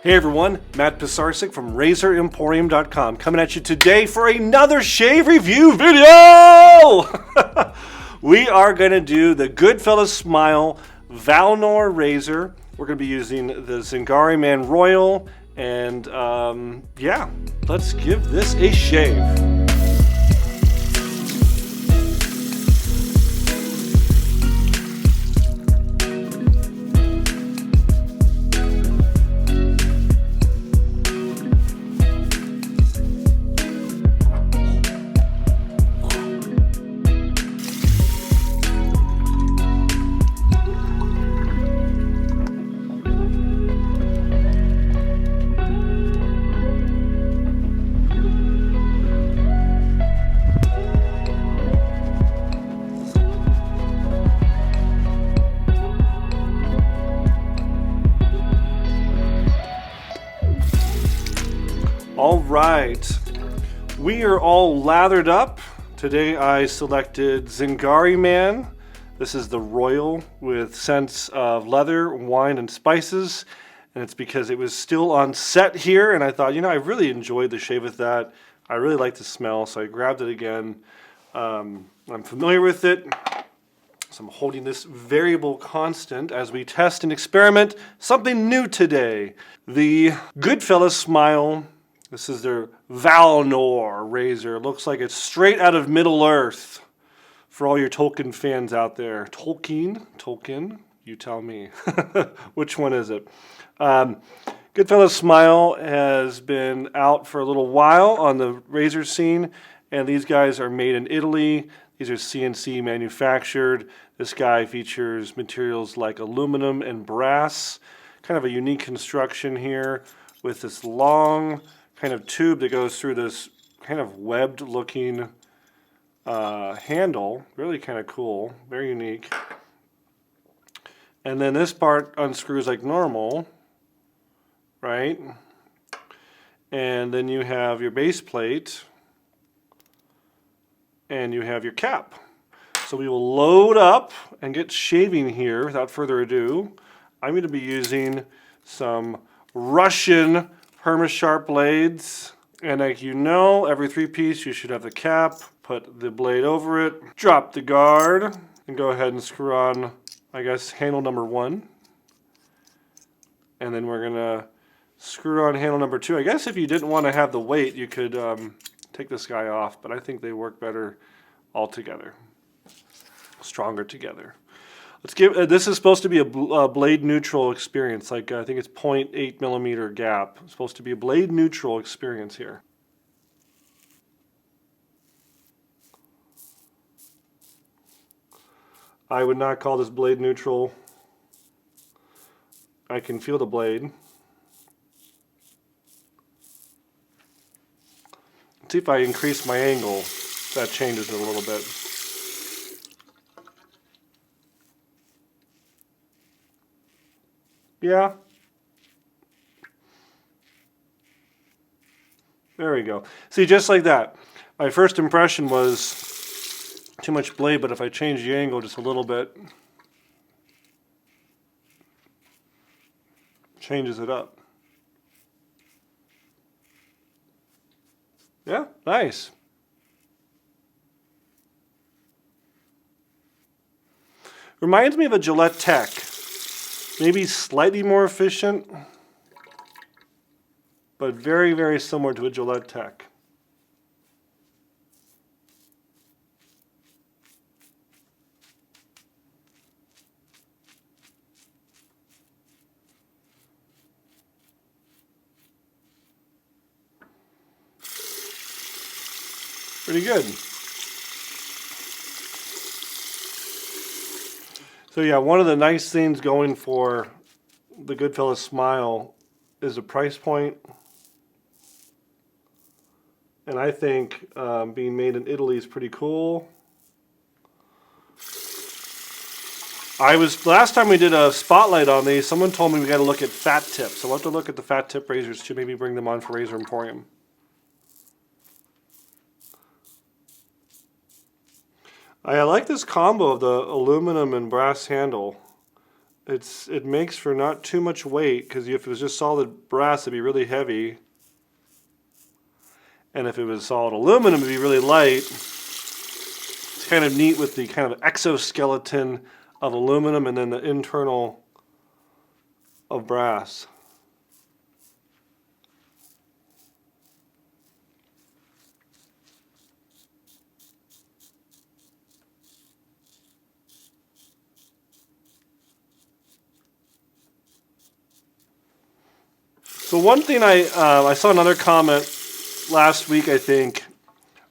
Hey everyone, Matt Pisarcik from RazorEmporium.com coming at you today for another shave review video! We are going to do the Goodfellas Smile Valynor razor. We're going to be using the Zingari Man Royal, and yeah, let's give this a shave. All right, we are all lathered up. Today I selected Zingari Man. This is the Royal with scents of leather, wine, and spices. And it's because it was still on set here, and I thought, you know, I really enjoyed the shave with that. I really like the smell, so I grabbed it again. I'm familiar with it, so I'm holding this variable constant as we test and experiment something new today. The Goodfellas Smile. This is their Valynor razor. It looks like it's straight out of Middle-earth for all your Tolkien fans out there. Tolkien, you tell me. Which one is it? Goodfellas Smile has been out for a little while on the razor scene, and these guys are made in Italy. These are CNC manufactured. This guy features materials like aluminum and brass. Kind of a unique construction here with this long kind of tube that goes through this kind of webbed looking handle. Really kind of cool, very unique. And then this part unscrews like normal, right? And then you have your base plate and you have your cap. So we will load up and get shaving here without further ado. I'm going to be using some Russian Perma-Sharp blades, and like you know, every 3-piece you should have the cap, put the blade over it, drop the guard, and go ahead and screw on, I guess, handle number 1. And then we're gonna screw on handle number 2. I guess if you didn't want to have the weight, you could take this guy off, but I think they work better all together, stronger together. Let's give. This is supposed to be a blade neutral experience. Like I think it's 0.8 millimeter gap. It's supposed to be a blade neutral experience here. I would not call this blade neutral. I can feel the blade. Let's see if I increase my angle, that changes it a little bit. Yeah. There we go. See, just like that. My first impression was too much blade, but if I change the angle just a little bit, changes it up. Yeah, nice. Reminds me of a Gillette Tech. Maybe slightly more efficient, but very, very similar to a Gillette Tech. Pretty good. So yeah, one of the nice things going for the Goodfellas Smile is the price point. And I think being made in Italy is pretty cool. Last time we did a spotlight on these, someone told me we got to look at fat tips. So we'll have to look at the fat tip razors too, maybe bring them on for Razor Emporium. I like this combo of the aluminum and brass handle. it makes for not too much weight, because if it was just solid brass, it'd be really heavy. And if it was solid aluminum, it'd be really light. It's kind of neat with the kind of exoskeleton of aluminum and then the internal of brass. So one thing I saw another comment last week, I think.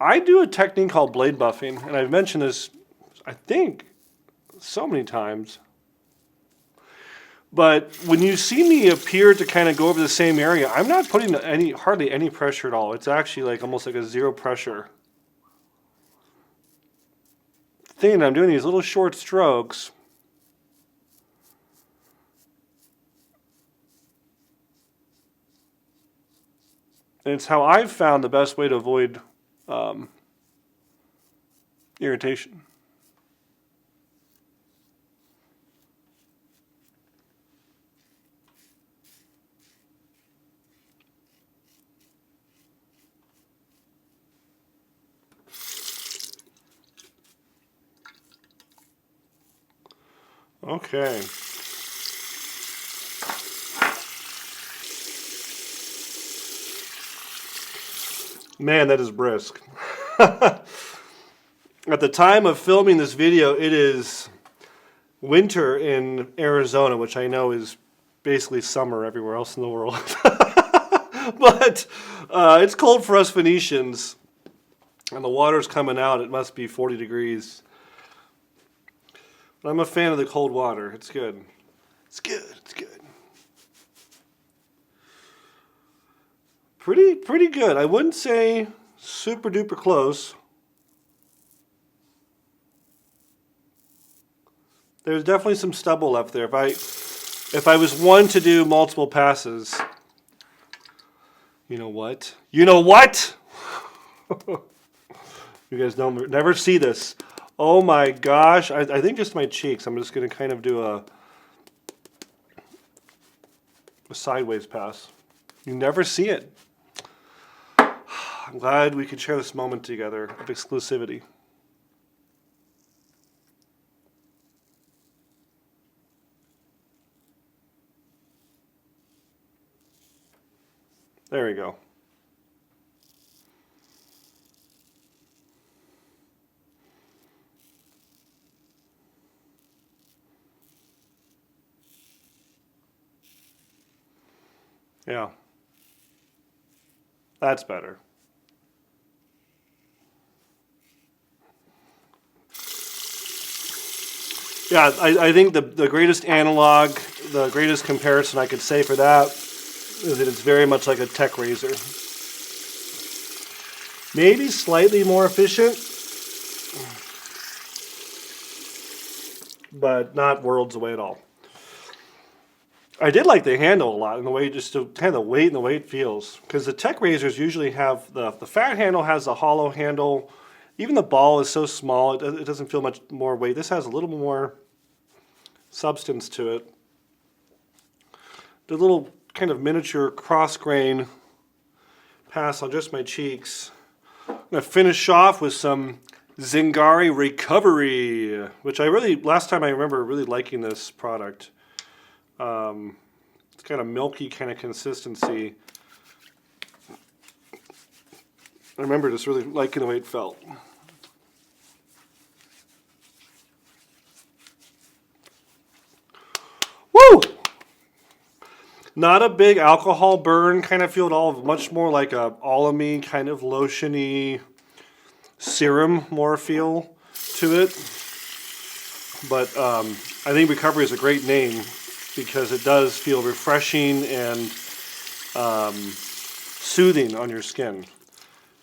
I do a technique called blade buffing, and I've mentioned this, I think, so many times. But when you see me appear to kind of go over the same area, I'm not putting hardly any pressure at all. It's actually like almost like a zero pressure thing. I'm doing these little short strokes. And it's how I've found the best way to avoid irritation. Okay. Man, that is brisk. At the time of filming this video, it is winter in Arizona, which I know is basically summer everywhere else in the world. But it's cold for us Phoenicians, and the water's coming out. It must be 40 degrees. But I'm a fan of the cold water. It's good. It's good. It's good. Pretty good. I wouldn't say super duper close. There's definitely some stubble left there. If I was one to do multiple passes, you know what? You know what? You guys never see this. Oh my gosh! I think just my cheeks. I'm just gonna kind of do a sideways pass. You never see it. I'm glad we could share this moment together of exclusivity. There we go. Yeah. That's better. Yeah, I think the greatest analog, the greatest comparison I could say for that is that it's very much like a tech razor. Maybe slightly more efficient, but not worlds away at all. I did like the handle a lot, and the way just to kind of the weight and the way it feels. Because the tech razors usually have the fat handle has a hollow handle. Even the ball is so small, it doesn't feel much more weight. This has a little more substance to it. The little kind of miniature cross grain pass on just my cheeks. I'm going to finish off with some Zingari Recovery, which last time I remember really liking this product. It's kind of milky kind of consistency. I remember just really liking the way it felt. Woo! Not a big alcohol burn kind of feel at all. Much more like a Alamy kind of lotiony serum more feel to it. But I think Recovery is a great name because it does feel refreshing and soothing on your skin.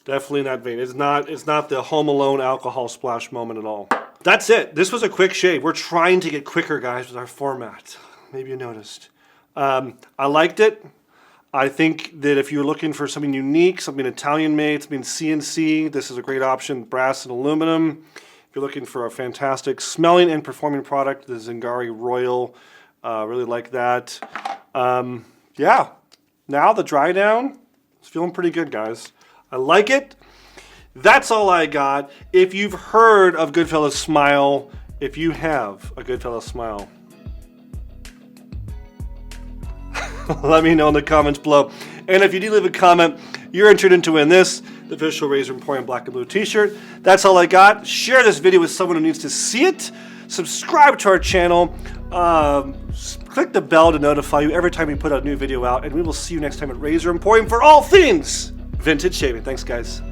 Definitely in that vein. It's not the Home Alone alcohol splash moment at all. That's it. This was a quick shave. We're trying to get quicker, guys, with our format. Maybe you noticed. I liked it. I think that if you're looking for something unique, something Italian made, something CNC, this is a great option. Brass and aluminum. If you're looking for a fantastic smelling and performing product, the Zingari Royal Really like that. Yeah, now the dry down is feeling pretty good, guys. I like it. That's all I got. If you've heard of Goodfellas Smile, if you have a Goodfellas Smile, let me know in the comments below. And if you do leave a comment, you're entered into win this, the official Razor Emporium black and blue t-shirt. That's all I got. Share this video with someone who needs to see it. Subscribe to our channel. Click the bell to notify you every time we put a new video out. And we will see you next time at Razor Emporium for all things vintage shaving. Thanks, guys.